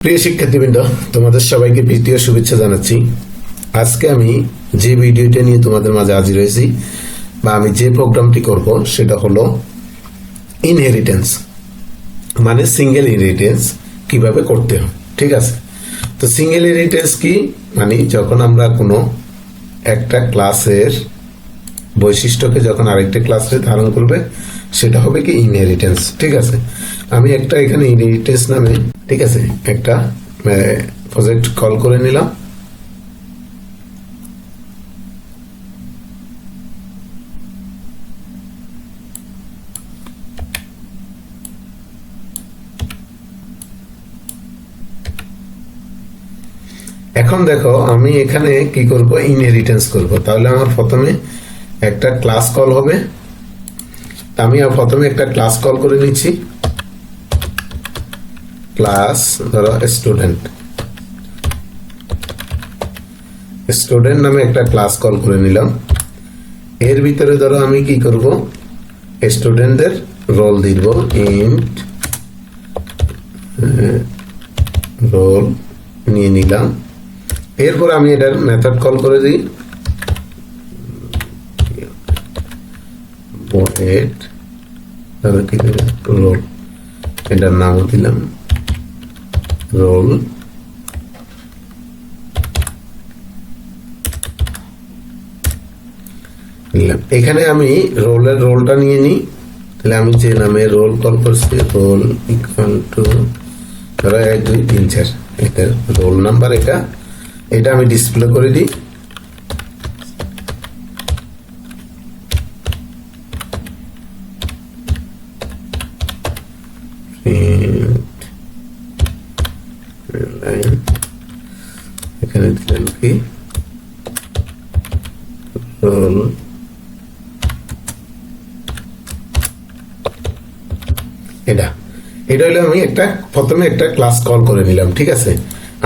প্রিয় শিক্ষার্থীবৃন্দ, তোমাদের সবাইকে প্রীতি ও শুভেচ্ছা জানাচ্ছি। আজকে আমি যে ভিডিওটা নিয়ে তোমাদের মাঝে হাজির হয়েছি বা আমি যে প্রোগ্রামটি করব সেটা হলো ইনহেরিটেন্স, মানে সিঙ্গেল ইনহেরিটেন্স কিভাবে করতে হয়। ঠিক আছে, তো সিঙ্গেল ইনহেরিটেন্স কি, মানে যখন আমরা কোনো একটা ক্লাসের বৈশিষ্ট্যকে যখন আরেকটা ক্লাসে ধারণ করবে সেটা হবে কি ইনহেরিটেন্স। ঠিক আছে, আমি একটা এখানে ইনহেরিটেন্স নামে ঠিক আছে একটা প্রজেক্ট কল করে নিলাম। এখন দেখো আমি এখানে কি করব, ইনহেরিটেন্স করব। তাহলে আমার প্রথমে একটা ক্লাস কল হবে। আমি প্রথমে একটা ক্লাস কল করে নিচ্ছি, ক্লাস ধরো স্টুডেন্ট নামে একটা ক্লাস কল করে নিলাম। এর ভিতরে ধরো আমি কি করব, স্টুডেন্টদের রোল দিব, ইন্ট রোল নিয়ে নিলাম। এরপর আমি এটার মেথড কল করে দিই, void ধরো কি রোল, এটার নাম দিলাম রোল। এখানে আমি রোলটা নিয়ে নিই। তাহলে আমি যে নামে রোল কল করছি, রোল ইকুয়াল টু ধরো 1 2 3 4, এটা রোল নাম্বার, এটা আমি ডিসপ্লে করে দিই। এখানে দিলাম কি রোল, এটা হলো আমি প্রথমে একটা ক্লাস কল করে নিলাম। ঠিক আছে,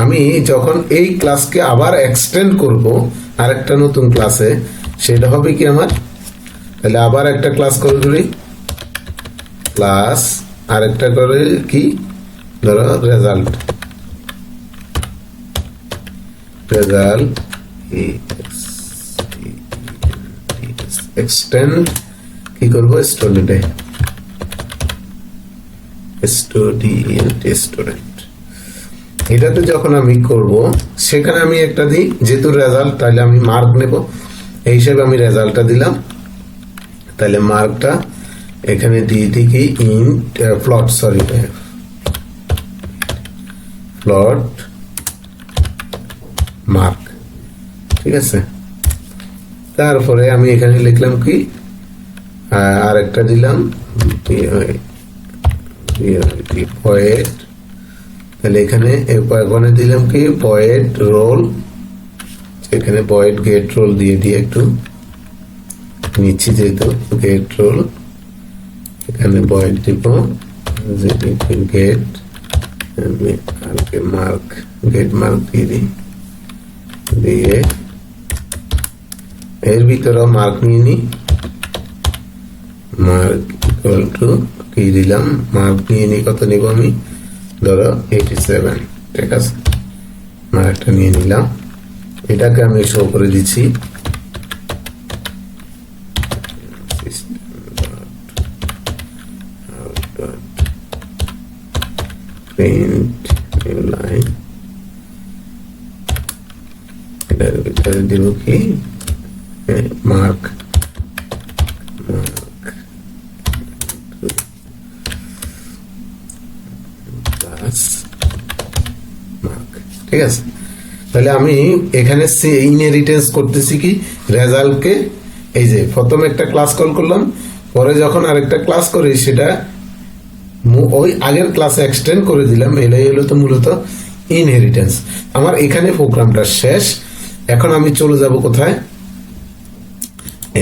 আমি যখন এই ক্লাসকে আবার এক্সটেন্ড করব আরেকটা নতুন ক্লাসে, সেটা হবে কি আমার, তাহলে আবার একটা ক্লাস কল করি, ক্লাস আরেকটা করে কি ধরো রেজাল্ট এক্সটেন্ড কি করব, স্টুডেন্ট। এটাতে যখন আমি করব সেখানে আমি একটা দিই, যেহেতু রেজাল্ট তাহলে আমি মার্ক নেব, এই হিসেবে আমি রেজাল্টটা দিলাম। তাহলে মার্কটা এখানে দিয়ে দিই কি ফ্লট মার্ক। ঠিক আছে, তারপরে আমি এখানে লিখলাম কি আরেকটা দিলাম void, তাহলে এখানে দিলাম কি void রোল, এখানে void get রোল দিয়ে একটু নিচ্ছি, যেহেতু get রোল এখানে void দিব get মার্ক দিয়ে এর ভিতরে মার্ক নিয়ে নি, মার্ক ইকুয়াল টু কি দিলাম, মার্ক নিয়ে নি, কত নিব আমি ধরো 87। ঠিক আছে, মার্কটা নিয়ে নিলাম, এটাকে আমি শো করে দিচ্ছি এটার ভিতরে দিব কি মার্ক ঠিক আছে। তাহলে আমি এখানে ইনহেরিটেন্স করতেছি কি রেজাল্টকে, এই যে প্রথমে একটা ক্লাস কল করলাম, পরে যখন আরেকটা ক্লাস করি সেটা ওই আগের ক্লাসে এক্সটেন্ড করে দিলাম। এটাই হলো তো মূলত ইনহেরিটেন্স। আমার এখানে প্রোগ্রামটা শেষ। এখন আমি চলে যাব কোথায়,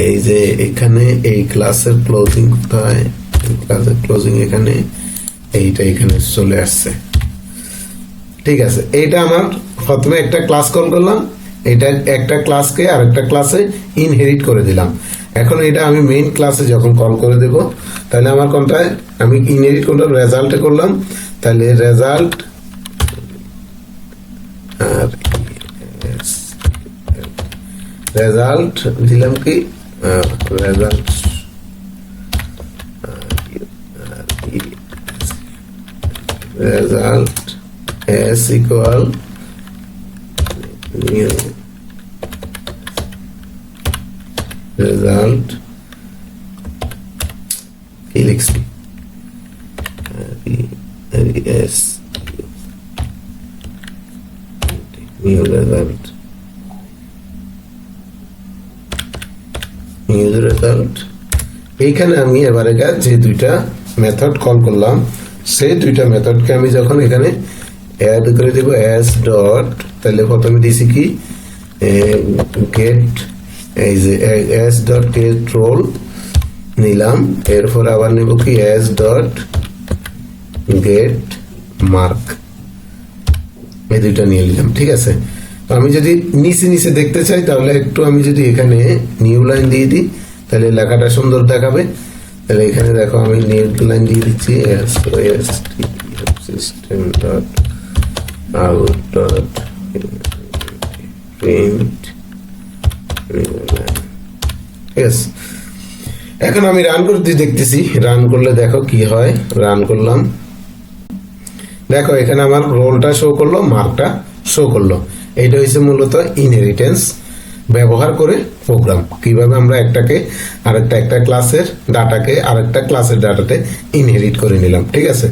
এই যে এখানে এই ক্লাসের ক্লোজিং কোথায়, ক্লাসের ক্লোজিং এখানে, এইটা এখানে চলে আসছে। ঠিক আছে, এইটা আমার প্রথমে একটা ক্লাস কল করলাম, এটা একটা ক্লাসকে আরেকটা ক্লাসে ইনহেরিট করে দিলাম। এখন এটা আমি মেইন ক্লাসে যখন কল করে দেব, তাহলে আমার কোনটায় আমি ইনহেরিট করলাম, রেজাল্টে করলাম। তাহলে রেজাল্ট আর রেজাল্ট দিলাম কি result result S equal new result কি লিখছি S new result new result. এইখানে আমি এবারে যে দুইটা মেথড কল করলাম সেই দুইটা মেথডকে আমি যখন এখানে অ্যাড করে দেব এস ডট, তাহলে প্রথমে দিছি কি গেট, এই যে এস ডট গেট রোল নিলাম, এরপর আবার নেব কি এস ডট গেট মার্ক, এই দুইটা নিয়ে নিলাম। ঠিক আছে, তো আমি যদি নিচে নিচে দেখতে চাই তাহলে একটু আমি যদি এখানে নিউ লাইন দিয়ে দিই তাহলে লেখাটা সুন্দর দেখাবে। তাহলে এখানে দেখো আমি নিউ লাইন দিয়ে দিচ্ছি system dot out dot print. ঠিক আছে, এখন আমি রান করতে দেখতেছি, রান করলে দেখো কি হয়। রান করলাম, দেখো এখানে আমার রোলটা শো করলো, মার্কটা শো করলো। এটা হচ্ছে মূলত ইনহেরিটেন্স ব্যবহার করে প্রোগ্রাম, কিভাবে আমরা একটা ক্লাসের ডাটাকে আরেকটা ক্লাসের ডাটাতে ইনহেরিট করে নিলাম। ঠিক আছে।